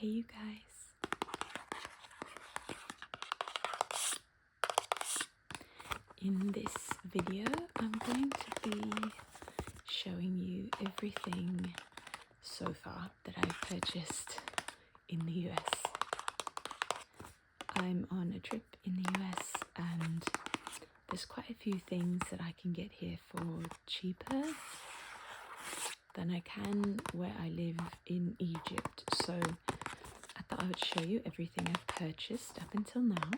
Hey you guys. In this video, I'm going to be showing you everything so far that I've purchased in the US. I'm on a trip in the US and there's quite a few things that I can get here for cheaper than I can where I live in Egypt. So I thought I would show you everything I've purchased up until now.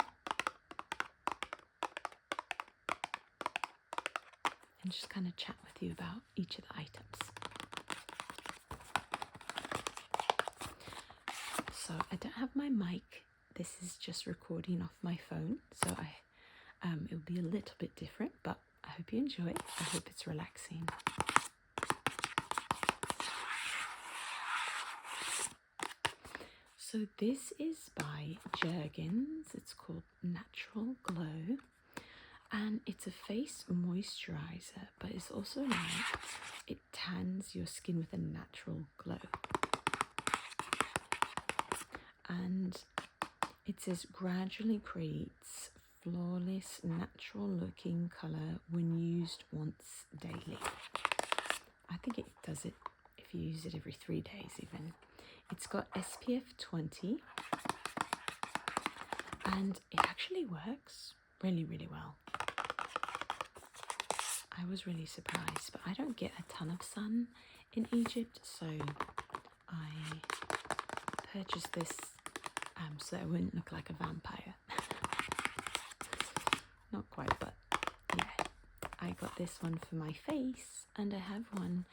And just kind of chat with you about each of the items. So I don't have my mic. This is just recording off my phone. So it'll be a little bit different, but I hope you enjoy it. I hope it's relaxing. So this is by Jergens. It's called Natural Glow. And it's a face moisturizer, but it's also like it tans your skin with a natural glow. And it says gradually creates flawless, natural looking color when used once daily. I think it does it if you use it every 3 days even. It's got SPF 20 and it actually works really, really well. I was really surprised, but I don't get a ton of sun in Egypt, so I purchased this so I wouldn't look like a vampire. Not quite, but yeah. I got this one for my face, and I have one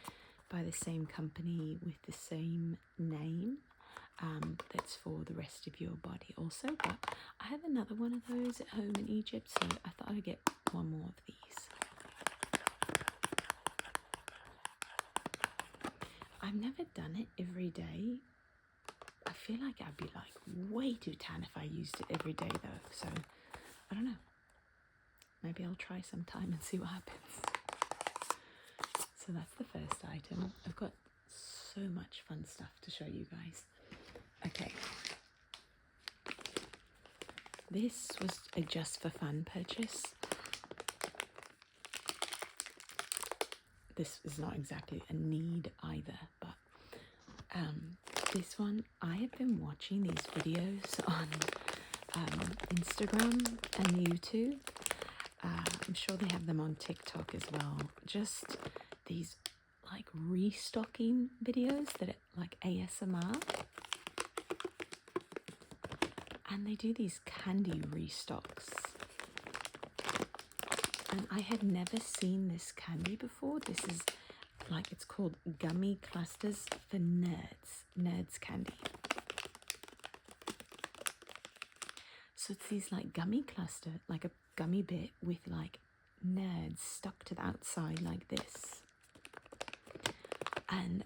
by the same company with the same name that's for the rest of your body also, but I have another one of those at home in Egypt, so I thought I'd get one more of these. I've never done it every day. I feel like I'd be like way too tan if I used it every day though, so I don't know. Maybe I'll try sometime and see what happens. So that's the first item. I've got so much fun stuff to show you guys. Okay. This was a just for fun purchase. This is not exactly a need either, but this one, I have been watching these videos on Instagram and YouTube. I'm sure they have them on TikTok as well. Just these like restocking videos that are like ASMR. And they do these candy restocks. And I had never seen this candy before. This is like, it's called Gummy Clusters for Nerds. Nerds candy. So it's these like gummy cluster, like a gummy bit with like nerds stuck to the outside like this. And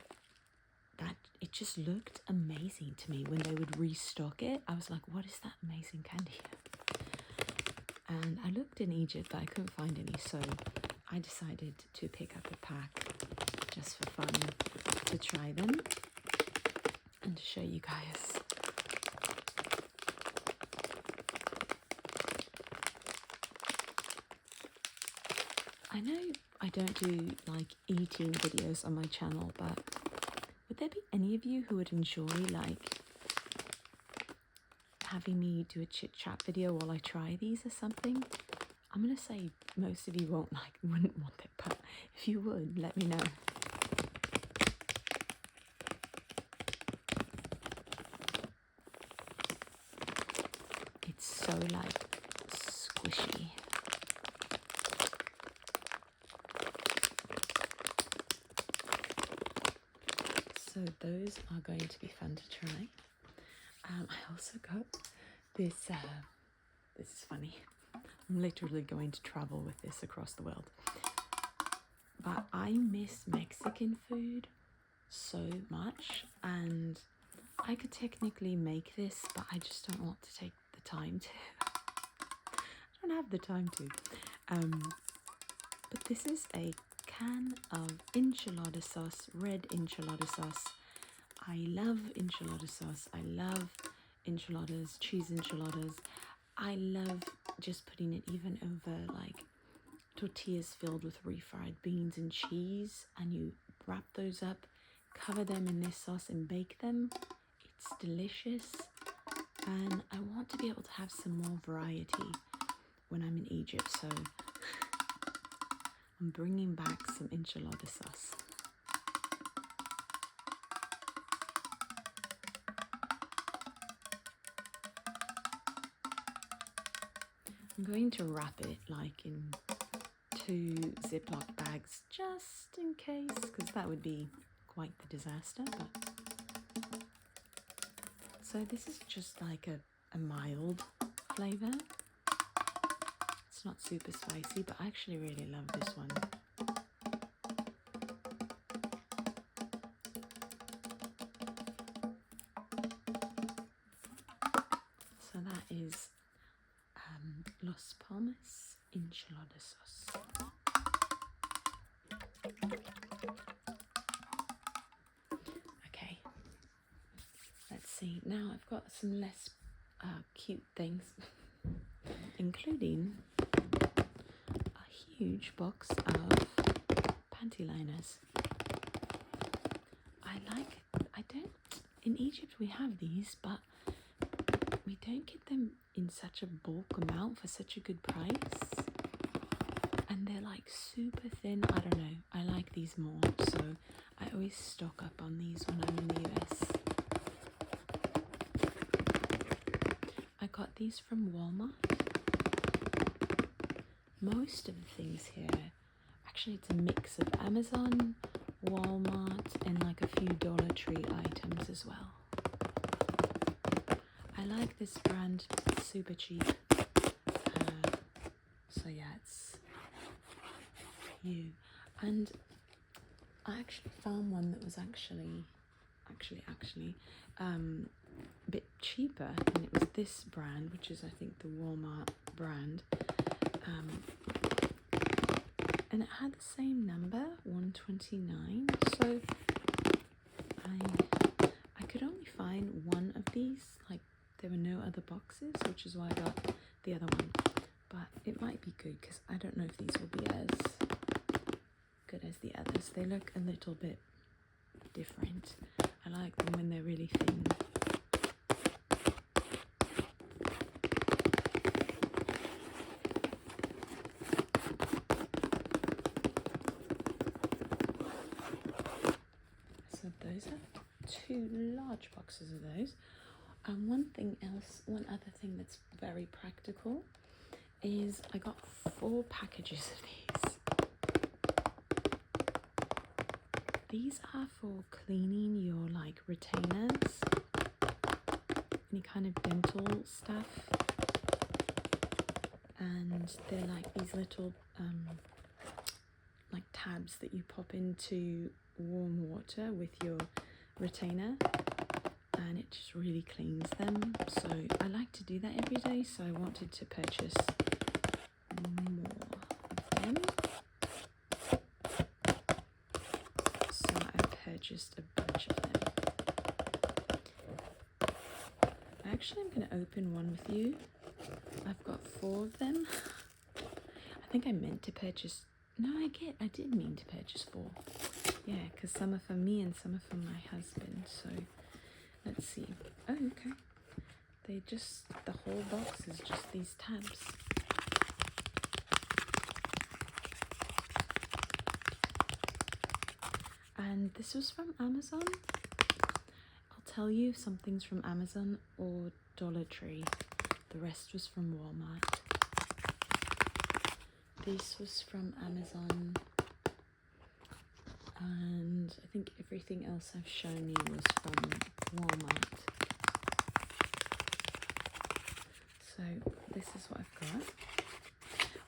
that, it just looked amazing to me when they would restock it. I was like, what is that amazing candy? And I looked in Egypt, but I couldn't find any, so I decided to pick up a pack just for fun to try them and to show you guys. I know I don't do like eating videos on my channel, but would there be any of you who would enjoy like having me do a chit chat video while I try these or something? I'm gonna say most of you wouldn't want it, but if you would, let me know. It's so like squishy. So those are going to be fun to try. I also got this, this is funny. I'm literally going to travel with this across the world. But I miss Mexican food so much, and I could technically make this, but I just don't want to take the time to. I don't have the time to. But this is a can of enchilada sauce, red enchilada sauce. I love enchilada sauce. I love enchiladas, cheese enchiladas. I love just putting it even over like tortillas filled with refried beans and cheese, and you wrap those up, cover them in this sauce and bake them. It's delicious, and I want to be able to have some more variety when I'm in Egypt, so I'm bringing back some enchilada sauce. I'm going to wrap it like in 2 Ziploc bags just in case, because that would be quite the disaster. But so this is just like a mild flavor. It's not super spicy, but I actually really love this one. So that is Los Palmas enchilada sauce. Okay, let's see. Now I've got some less cute things, including a huge box of panty liners. In Egypt we have these, but we don't get them in such a bulk amount for such a good price. And they're like super thin. I don't know. I like these more. So I always stock up on these when I'm in the US. I got these from Walmart. Most of the things here, actually it's a mix of Amazon, Walmart, and like a few Dollar Tree items as well. I like this brand, it's super cheap. So yeah, it's you. And I actually found one that was actually a bit cheaper, and it was this brand, which is I think the Walmart brand. And it had the same number, 129. So I could only find one of these. Like there were no other boxes, which is why I got the other one. But it might be good because I don't know if these will be as good as the others. They look a little bit different. I like them when they're really thin. So those are 2 large boxes of those. And one other thing that's very practical is I got 4 packages of these. These are for cleaning your like retainers, any kind of dental stuff, and they're like these little like tabs that you pop into warm water with your retainer, and it just really cleans them. So I like to do that every day, so I wanted to purchase more of them. So I purchased a bunch of them. Actually, I'm going to open one with you. I've got 4 of them. I think I meant to purchase... No, I did mean to purchase 4. Yeah, because some are for me and some are for my husband. So let's see. Oh, okay. The whole box is just these tabs. And this was from Amazon. I'll tell you if something's from Amazon or Dollar Tree. The rest was from Walmart. This was from Amazon. And I think everything else I've shown you was from Walmart. So this is what I've got.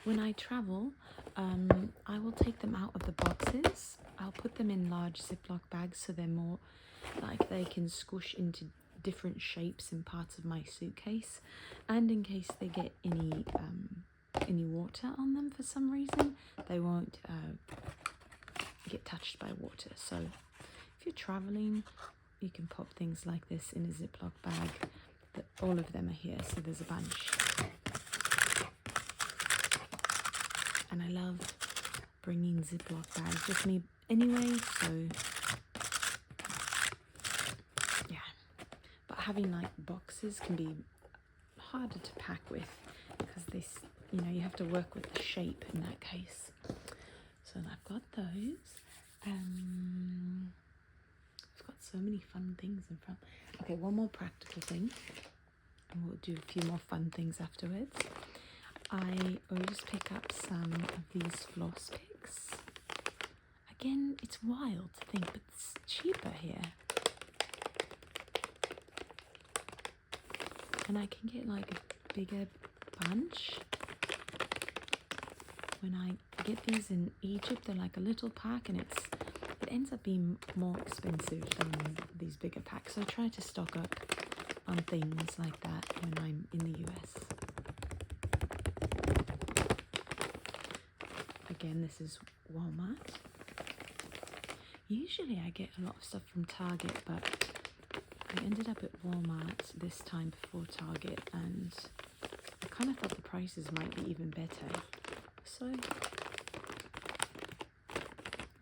When I travel, I will take them out of the boxes. I'll put them in large Ziploc bags so they're more like they can squish into different shapes and parts of my suitcase. And in case they get any water on them for some reason, they won't get touched by water. So if you're traveling, you can pop things like this in a Ziploc bag. All of them are here, so there's a bunch. And I love bringing Ziploc bags with me anyway, so yeah. But having like boxes can be harder to pack with because this, you know, you have to work with the shape in that case. So I've got those. I've got so many fun things in front. Okay, one more practical thing, and we'll do a few more fun things afterwards. I always pick up some of these floss picks. Again, it's wild to think, but it's cheaper here. And I can get like a bigger bunch. When I get these in Egypt, they're like a little pack, and it ends up being more expensive than these bigger packs. So I try to stock up on things like that when I'm in the US. Again, this is Walmart. Usually I get a lot of stuff from Target, but I ended up at Walmart this time before Target, and I kind of thought the prices might be even better. So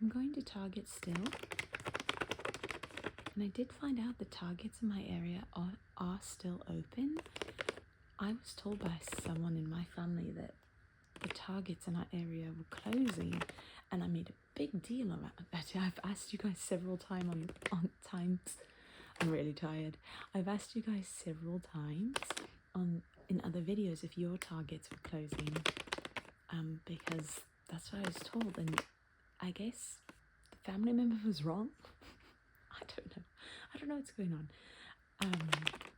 I'm going to Target still. And I did find out the Targets in my area are still open. I was told by someone in my family that the Targets in our area were closing, and I made a big deal about that. I've asked you guys several times I'm really tired. I've asked you guys several times in other videos if your Targets were closing, because that's what I was told, and I guess the family member was wrong. I don't know what's going on.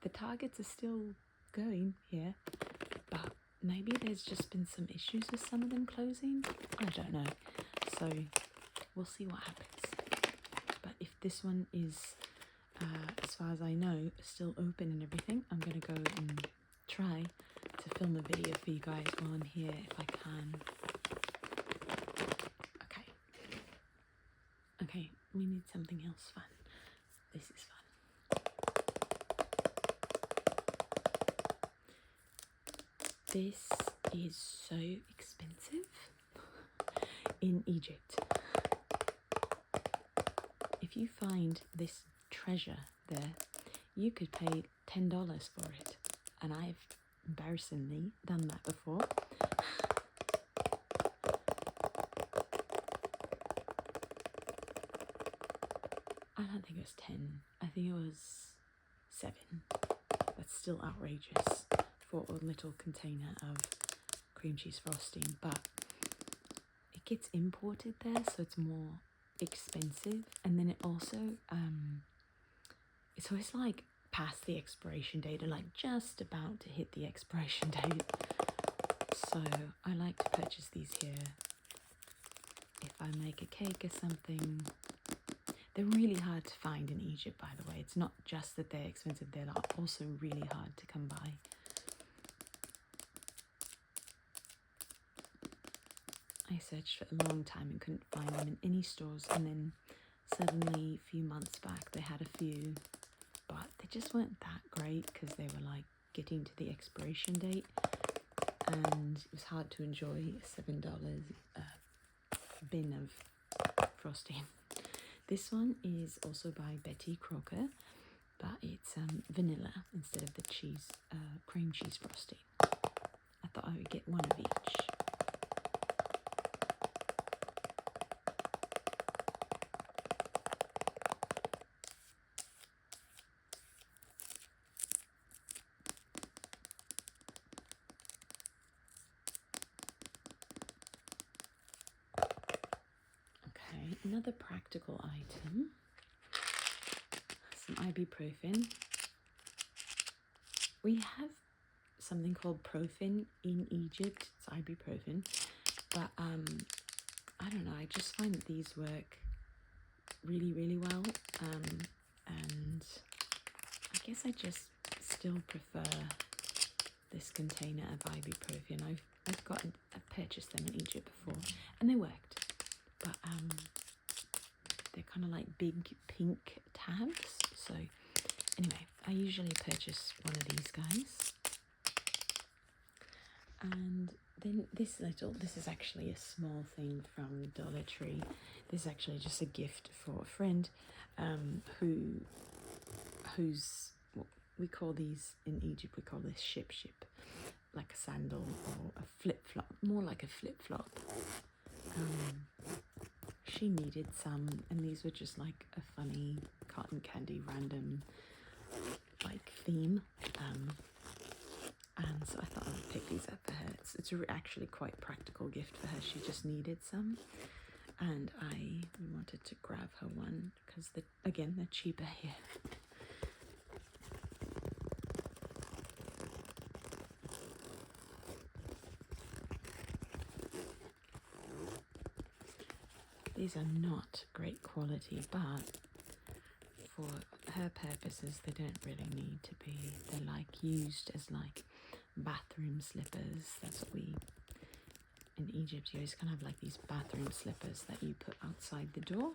The Targets are still going here, but maybe there's just been some issues with some of them closing. I don't know. So we'll see what happens. But if this one is, as far as I know, still open and everything, I'm going to go and try to film a video for you guys while I'm here if I can. Okay, we need something else fun. This is fun. This is so expensive in Egypt. If you find this treasure there, you could pay $10 for it. And I've embarrassingly done that before. I don't think it was 10. I think it was 7. That's still outrageous for a little container of cream cheese frosting, but it gets imported there, so it's more expensive. And then it also, it's always like past the expiration date, or like just about to hit the expiration date. So I like to purchase these here if I make a cake or something. They're really hard to find in Egypt, by the way. It's not just that they're expensive, they're also really hard to come by. I searched for a long time and couldn't find them in any stores, and then suddenly a few months back they had a few, but they just weren't that great because they were like getting to the expiration date, and it was hard to enjoy a $7 bin of frosting. This one is also by Betty Crocker, but it's vanilla instead of the cream cheese frosting. I thought I would get one of each. Another practical item, some ibuprofen. We have something called Profen in Egypt. It's ibuprofen, but I don't know, I just find that these work really, really well, and I guess I just still prefer this container of ibuprofen. I've purchased them in Egypt before, and they worked, but they're kind of like big pink tabs, So anyway, I usually purchase one of these guys. And then this is actually a small thing from Dollar Tree. This is actually just a gift for a friend who's, we call these in Egypt, we call this ship, like a sandal or a flip-flop, more like a flip-flop. She needed some, and these were just like a funny cotton candy random like theme. And so I thought I would pick these up for her. It's actually quite a practical gift for her. She just needed some, and I wanted to grab her one because again they're cheaper here. These are not great quality, but for her purposes, they don't really need to be. They're like used as like bathroom slippers. That's what in Egypt, you always kind of have like these bathroom slippers that you put outside the door,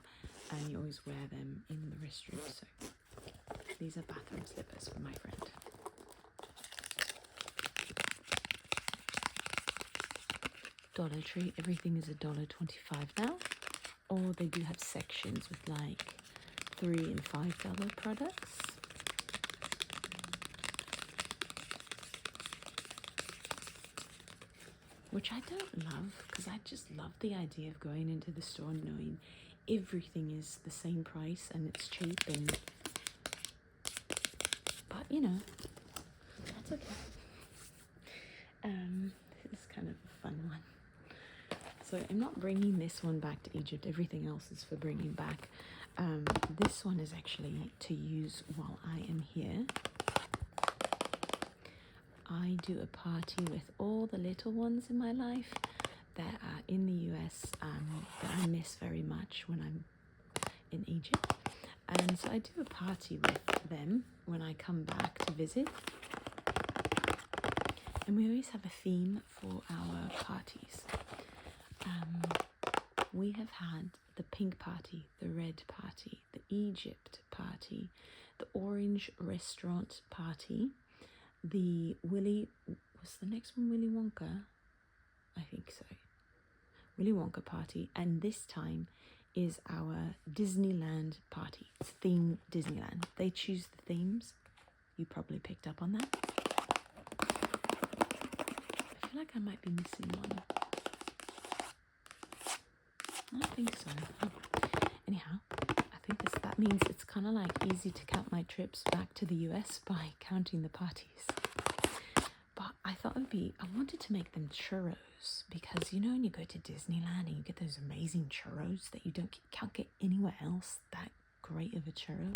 and you always wear them in the restroom. So these are bathroom slippers for my friend. Dollar Tree, everything is $1.25 now. Or they do have sections with like $3 and $5 products. Which I don't love, because I just love the idea of going into the store and knowing everything is the same price and it's cheap, but you know, that's okay. This is kind of a fun one. So I'm not bringing this one back to Egypt. Everything else is for bringing back. This one is actually to use while I am here. I do a party with all the little ones in my life that are in the US that I miss very much when I'm in Egypt. And so I do a party with them when I come back to visit. And we always have a theme for our parties. We have had the pink party, the red party, the Egypt party, the orange restaurant party, the Willy Wonka? I think so. Willy Wonka party, and this time is our Disneyland party. It's theme Disneyland. They choose the themes. You probably picked up on that. I feel like I might be missing one. I think so. Oh. Anyhow, I think that means it's kind of like easy to count my trips back to the US by counting the parties. But I thought I wanted to make them churros, because you know when you go to Disneyland and you get those amazing churros that you can't get anywhere else, that great of a churro.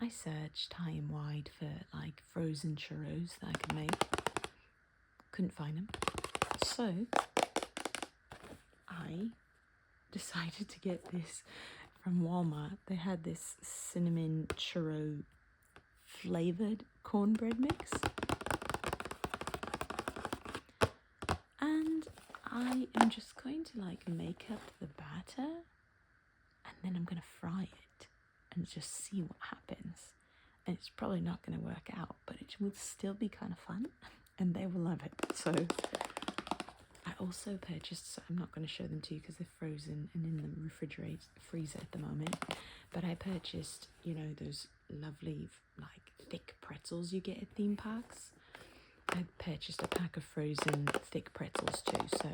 I searched high and wide for like frozen churros that I could make. Couldn't find them. So I decided to get this from Walmart. They had this cinnamon churro flavored cornbread mix. And I am just going to like make up the batter, and then I'm going to fry it and just see what happens. And it's probably not going to work out, but it will still be kind of fun and they will love it. So I also purchased, so I'm not going to show them to you because they're frozen and in the freezer at the moment, but I purchased, you know, those lovely like thick pretzels you get at theme parks. I purchased a pack of frozen thick pretzels too, so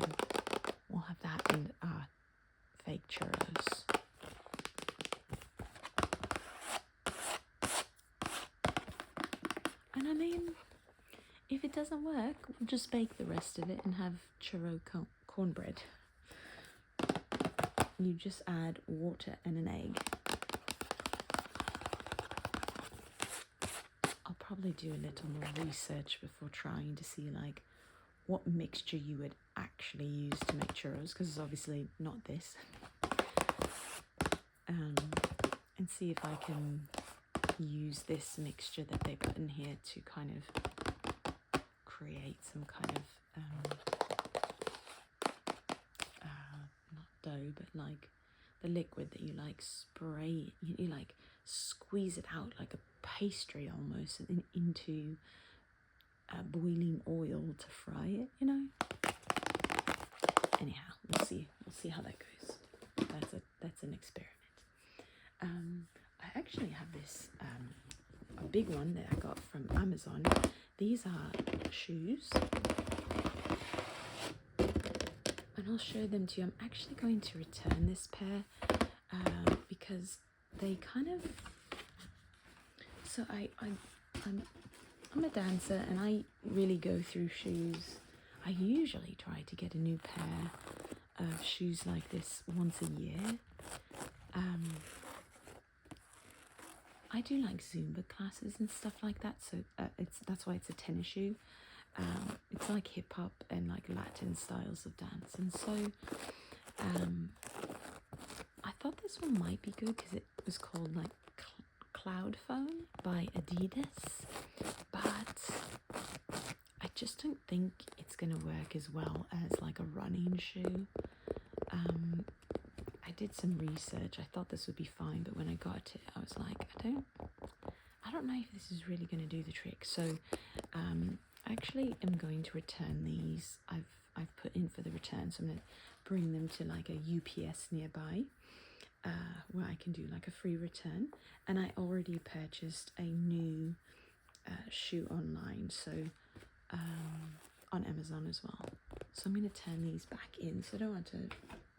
we'll have that and fake churros. And I mean, if it doesn't work, we'll just bake the rest of it and have churro cornbread. You just add water and an egg. I'll probably do a little more research before trying to see like what mixture you would actually use to make churros, because it's obviously not this. And see if I can use this mixture that they put in here to kind of create some kind of not dough, but like the liquid that you like spray, you like squeeze it out like a pastry almost into boiling oil to fry it, you know. Anyhow, we'll see how that goes. That's an experiment. I actually have this a big one that I got from Amazon. These are shoes, and I'll show them to you. I'm actually going to return this pair because they kind of. So I'm a dancer, and I really go through shoes. I usually try to get a new pair of shoes like this once a year. I do like Zumba classes and stuff like that, so that's why it's a tennis shoe. It's like hip hop and like Latin styles of dance, and so I thought this one might be good because it was called like Cloud Phone by Adidas, but I just don't think it's gonna work as well as like a running shoe. I did some research. I thought this would be fine, but when I got it, I was like, I don't know if this is really going to do the trick. So, I actually am going to return these. I've put in for the return, so I'm going to bring them to like a UPS nearby, where I can do like a free return. And I already purchased a new shoe online, so on Amazon as well. So I'm going to turn these back in. So I don't want to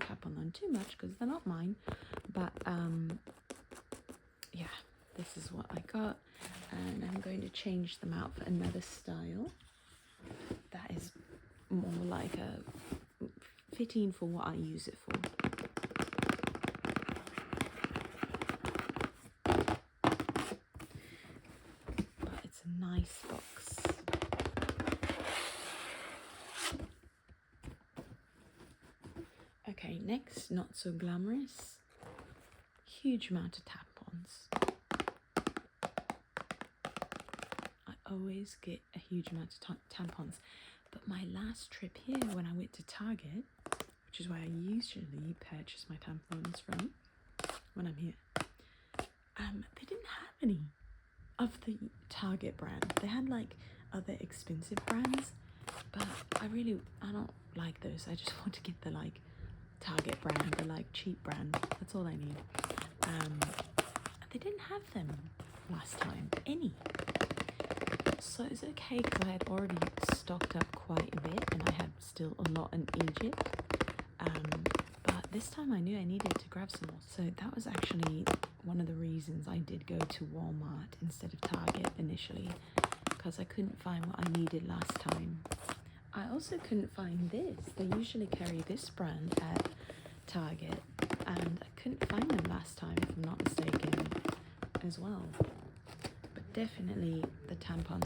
tap on them too much because they're not mine, but yeah, this is what I got, and I'm going to change them out for another style that is more like a fitting for what I use it for. But it's a nice box. Okay, next, not so glamorous, huge amount of tampons. I always get a huge amount of tampons, but my last trip here when I went to Target, which is where I usually purchase my tampons from when I'm here, they didn't have any of the Target brand. They had like other expensive brands, but I don't like those. I just want to get the like Target brand, the like cheap brand. That's all I need. They didn't have them last time, any. So it's okay because I had already stocked up quite a bit, and I had still a lot in Egypt. But this time I knew I needed to grab some more. So that was actually one of the reasons I did go to Walmart instead of Target initially, because I couldn't find what I needed last time. I also couldn't find this. They usually carry this brand at Target, and I couldn't find them last time, if I'm not mistaken, as well. But definitely the tampons.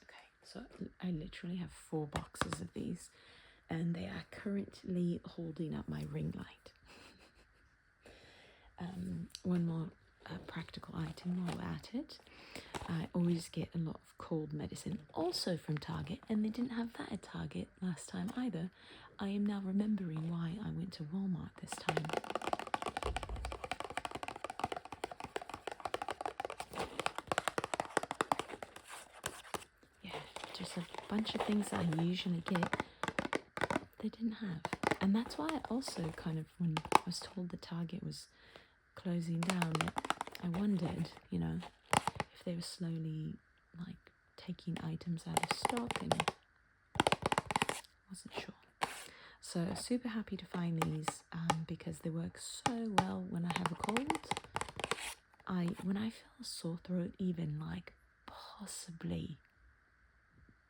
Okay, so I literally have 4 boxes of these, and they are currently holding up my ring light. One more practical item while we're at it. I always get a lot of cold medicine, also from Target, and they didn't have that at Target last time either. I am now remembering why I went to Walmart this time. Yeah, just a bunch of things that I usually get, they didn't have. And that's why I also kind of, when I was told the Target was closing down, I wondered, you know, if they were slowly like taking items out of stock, and wasn't sure. So super happy to find these because they work so well when I have a cold. When I feel a sore throat, even like possibly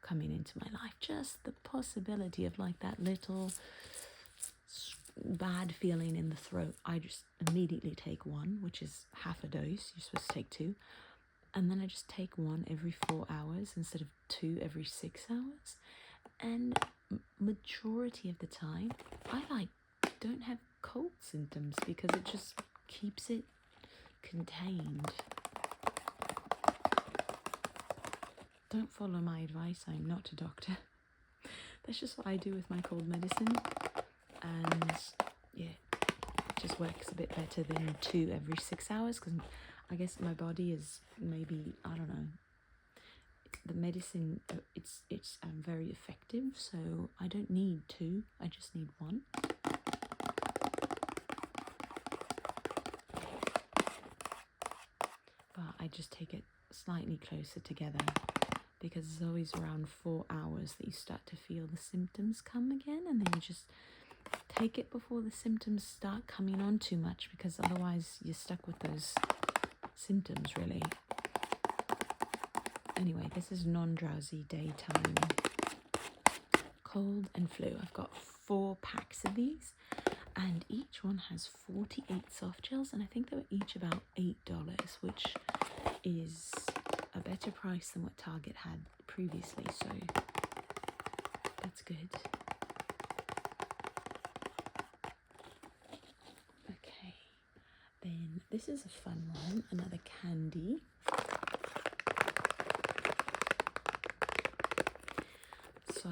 coming into my life, just the possibility of like that little bad feeling in the throat, I just immediately take one, which is half a dose. You're supposed to take 2, and then I just take 1 every 4 hours instead of 2 every 6 hours. And majority of the time I like don't have cold symptoms because it just keeps it contained. Don't follow my advice, I'm not a doctor. That's just what I do with my cold medicine. And yeah, it just works a bit better than 2 every 6 hours, because I guess my body is maybe, I don't know, the medicine, it's very effective, so I don't need 2, I just need 1. But I just take it slightly closer together, because it's always around 4 hours that you start to feel the symptoms come again, and then you just take it before the symptoms start coming on too much, because otherwise you're stuck with those symptoms, really. Anyway, this is non-drowsy daytime cold and flu. I've got 4 packs of these, and each one has 48 soft gels, and I think they were each about $8, which is a better price than what Target had previously, so that's good. Okay, then this is a fun one, another candy. So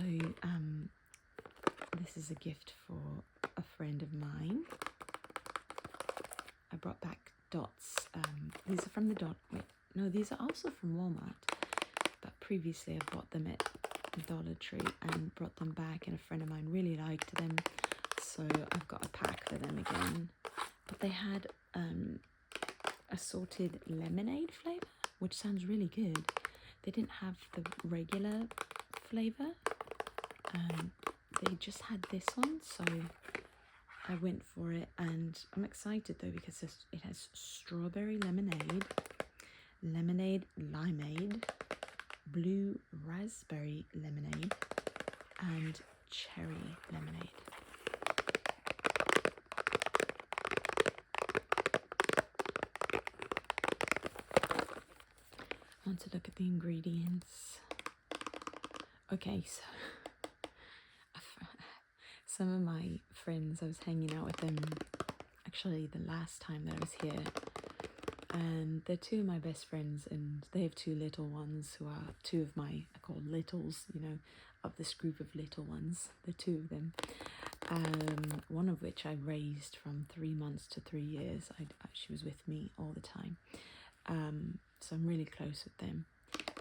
this is a gift for a friend of mine. I brought back dots. These are from the these are also from Walmart, but previously I bought them at Dollar Tree and brought them back, and a friend of mine really liked them, so I've got a pack for them again. But they had assorted lemonade flavor, which sounds really good. They didn't have the regular flavor, they just had this one, so I went for it, and I'm excited though, because it has strawberry lemonade, lemonade limeade, blue raspberry lemonade, and cherry lemonade. I want to look at the ingredients. Okay, so some of my friends, I was hanging out with them actually the last time that I was here, and they're 2 of my best friends, and they have 2 little ones who are 2 of my, I call littles, you know, of this group of little ones. There are 2 of them, one of which I raised from 3 months to 3 years. She was with me all the time, so I'm really close with them.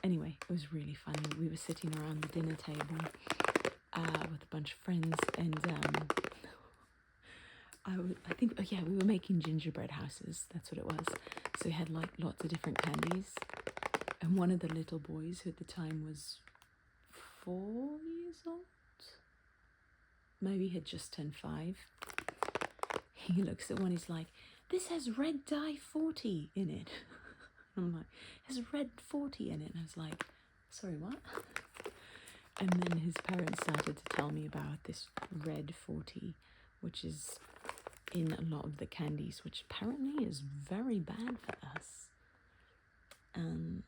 Anyway, it was really funny. We were sitting around the dinner table with a bunch of friends, and I think, oh yeah, we were making gingerbread houses. That's what it was. So we had like lots of different candies, and one of the little boys, who at the time was 4 years old, maybe had just turned 5, he looks at one, he's like, "This has red dye 40 in it." I'm like, "It has red 40 in it." And I was like, "Sorry, what?" And then his parents started to tell me about this red 40, which is in a lot of the candies, which apparently is very bad for us. And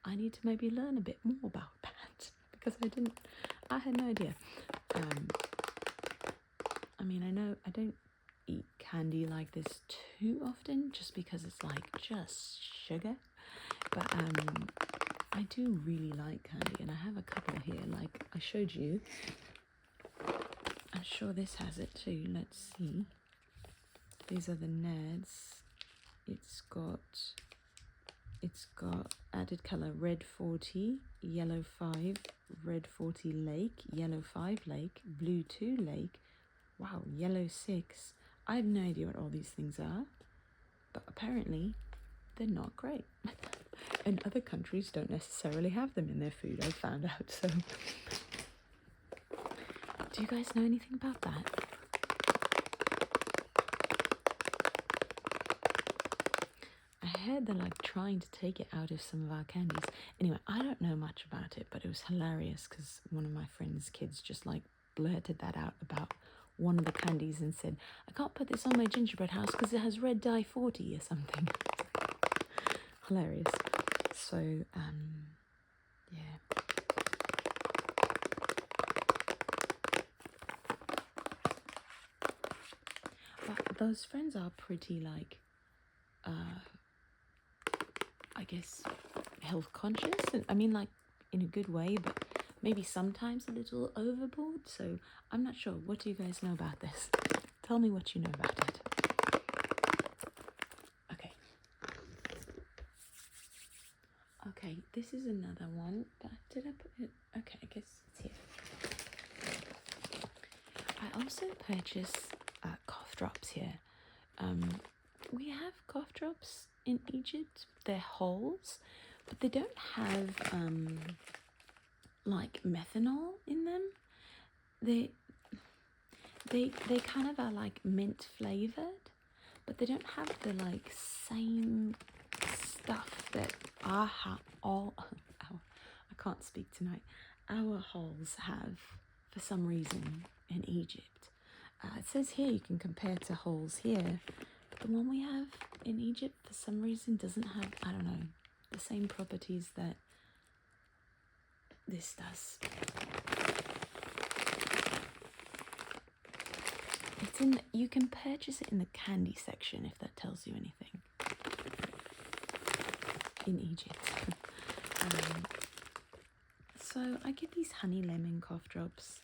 I need to maybe learn a bit more about that, because I had no idea. I mean, I know I don't eat candy like this too often, just because it's like just sugar, but I do really like candy, and I have a couple here, like I showed you. I'm sure this has it too. Let's see. These are the Nerds. It's got added color: red 40, yellow 5, red 40 lake, yellow 5 lake, blue 2 lake, wow, yellow 6. I have no idea what all these things are, but apparently they're not great. And other countries don't necessarily have them in their food, I found out. So do you guys know anything about that? I heard they're like trying to take it out of some of our candies. Anyway, I don't know much about it, but it was hilarious because one of my friend's kids just like blurted that out about one of the candies and said, "I can't put this on my gingerbread house because it has red dye 40 or something." Hilarious. So, yeah. But those friends are pretty like I guess, health conscious. And I mean, like, in a good way, but maybe sometimes a little overboard. So I'm not sure. What do you guys know about this? Tell me what you know about it. Okay. Okay, this is another one. But did I put it? Okay, I guess it's here. I also purchased cough drops here. We have cough drops in Egypt. They're holes, but they don't have like methanol in them. They kind of are like mint flavored, but they don't have the like same stuff that I can't speak tonight. Our holes have for some reason in Egypt. It says here you can compare to holes here. The one we have in Egypt for some reason doesn't have, I don't know, the same properties that this does. It's in, you can purchase it in the candy section if that tells you anything. In Egypt. So I get these honey lemon cough drops.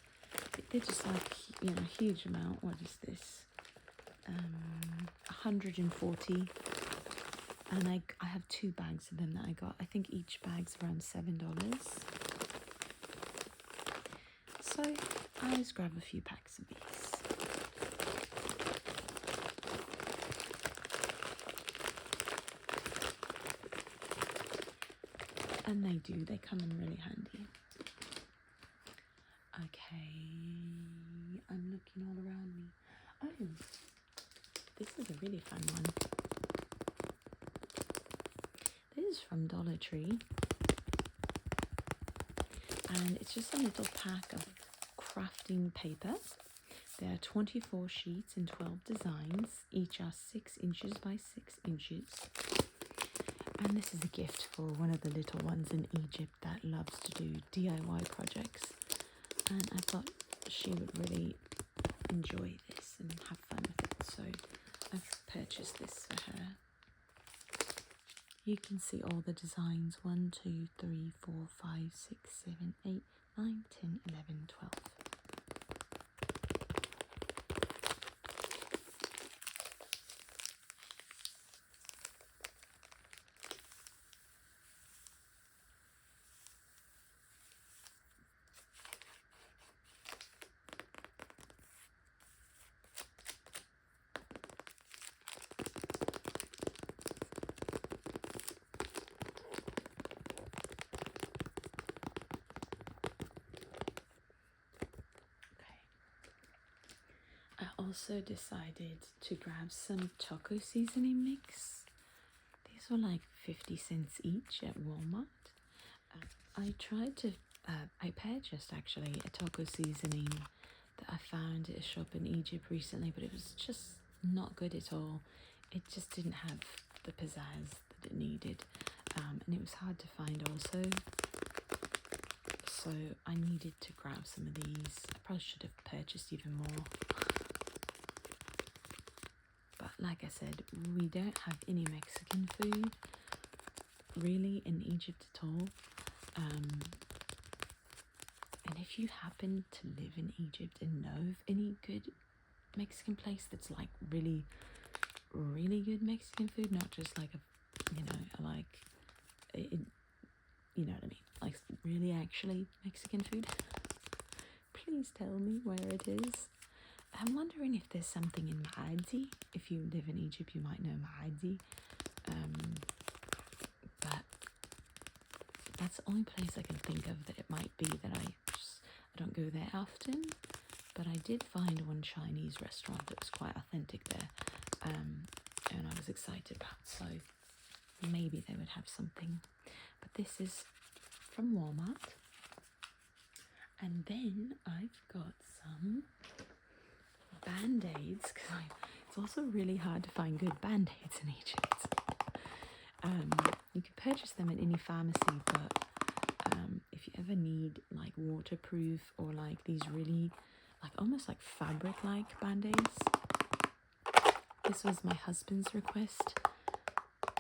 They're just like, you know, huge amount. What is this? 140. And I have 2 bags of them that I got. I think each bag's around $7. So I always grab a few packs of these. And they come in really handy. Okay, I'm looking all around me. Oh, this is a really fun one. This is from Dollar Tree. And it's just a little pack of crafting paper. There are 24 sheets and 12 designs. Each are 6 inches by 6 inches. And this is a gift for one of the little ones in Egypt that loves to do DIY projects. And I thought she would really enjoy this and have fun with it. So I've purchased this for her. You can see all the designs. 1, 2, 3, 4, 5, 6, 7, 8, 9, 10, 11, 12. I also decided to grab some taco seasoning mix. These were like 50 cents each at Walmart. I purchased actually a taco seasoning that I found at a shop in Egypt recently, but it was just not good at all. It just didn't have the pizzazz that it needed, and it was hard to find also. So I needed to grab some of these. I probably should have purchased even more. But like I said, we don't have any Mexican food really in Egypt at all. And if you happen to live in Egypt and know of any good Mexican place that's like really, really good Mexican food, not just like you know what I mean, like really actually Mexican food, please tell me where it is. I'm wondering if there's something in Maadi. If you live in Egypt, you might know Maadi. But that's the only place I can think of that it might be that I don't go there often. But I did find one Chinese restaurant that was quite authentic there. And I was excited about, so maybe they would have something. But this is from Walmart. And then I've got some band-aids, because it's also really hard to find good band-aids in Egypt. You can purchase them at any pharmacy, but if you ever need like waterproof or like these really like almost like fabric like band-aids, this was my husband's request.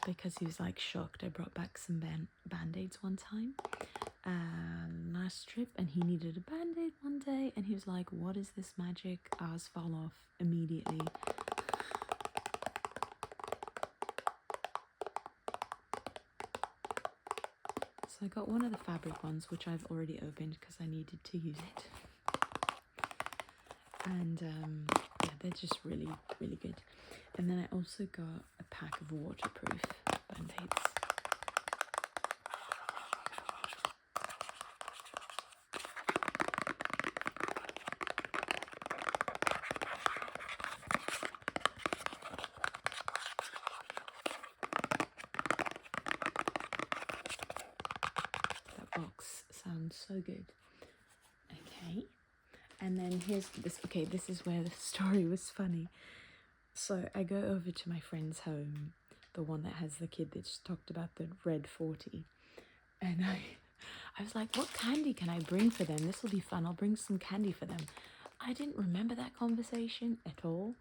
because he was like shocked. I brought back some band-aids one time, last trip, and he needed a band-aid one day, and he was like, what is this magic? Ours fall off immediately. So I got one of the fabric ones, which I've already opened because I needed to use it. And yeah, they're just really, really good. And then I also got a pack of waterproof band-aids. That box sounds so good. Okay. And then here's this. Okay, this is where the story was funny. So I go over to my friend's home, the one that has the kid that just talked about the red 40. And I was like, what candy can I bring for them? This will be fun. I'll bring some candy for them. I didn't remember that conversation at all.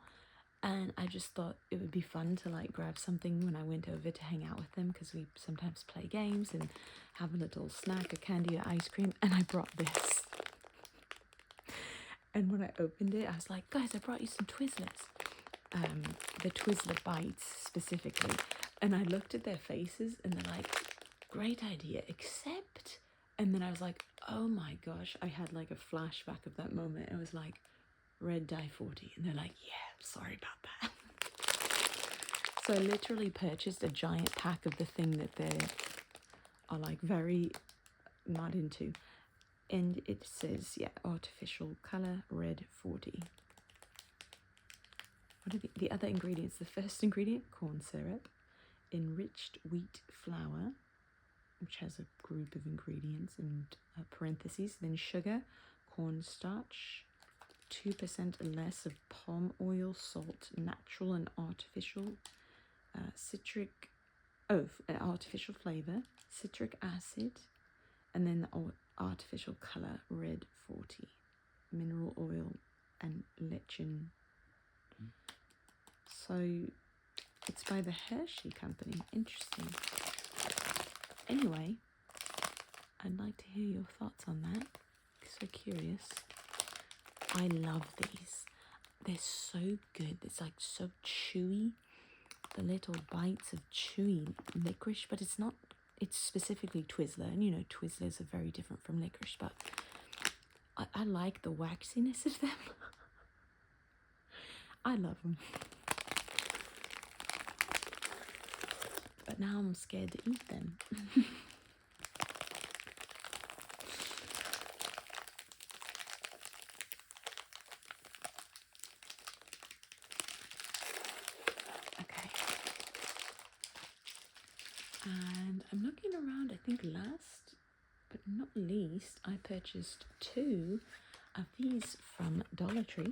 And I just thought it would be fun to like grab something when I went over to hang out with them, because we sometimes play games and have a little snack, a candy or ice cream. And I brought this. And when I opened it, I was like, guys, I brought you some Twizzlers. The Twizzler bites specifically. And I looked at their faces and they're like, great idea, except... And then I was like, oh my gosh, I had like a flashback of that moment. It was like, red dye 40. And they're like, yeah, sorry about that. So I literally purchased a giant pack of the thing that they are like very not into. And it says, yeah, artificial color, red 40. What are the other ingredients? The first ingredient, corn syrup, enriched wheat flour, which has a group of ingredients and parentheses, then sugar, cornstarch, 2% or less of palm oil, salt, natural and artificial, artificial flavor, citric acid, and then the artificial color, red 40, mineral oil, and lecithin. So it's by the Hershey Company. Interesting. Anyway, I'd like to hear your thoughts on that. So curious. I love these. They're so good. It's like so chewy. The little bites of chewy licorice, but it's not, it's specifically Twizzler. And you know, Twizzlers are very different from licorice, but I like the waxiness of them. I love them. But now I'm scared to eat them. Okay. And I'm looking around, I think last but not least, I purchased 2 of these from Dollar Tree.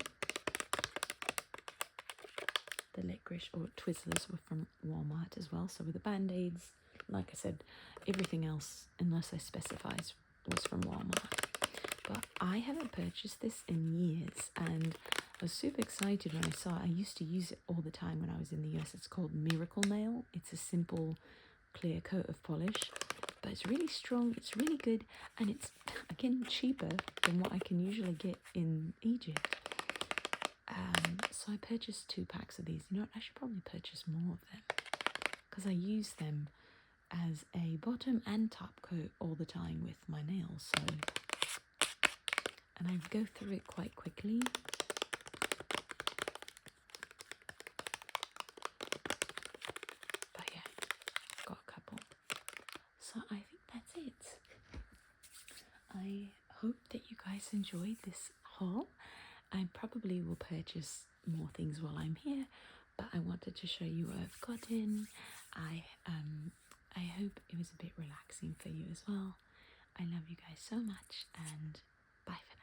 The licorice or Twizzlers were from Walmart as well. So with the band-aids, like I said, everything else, unless I specify, was from Walmart. But I haven't purchased this in years, and I was super excited when I saw it. I used to use it all the time when I was in the US. It's called Miracle Nail. It's a simple, clear coat of polish, but it's really strong. It's really good, and it's, again, cheaper than what I can usually get in Egypt. So I purchased 2 packs of these. You know what? I should probably purchase more of them, because I use them as a bottom and top coat all the time with my nails. So, and I go through it quite quickly. But yeah, got a couple. So I think that's it. I hope that you guys enjoyed this haul. I probably will purchase more things while I'm here, but I wanted to show you what I've gotten. I hope it was a bit relaxing for you as well. I love you guys so much, and bye for now.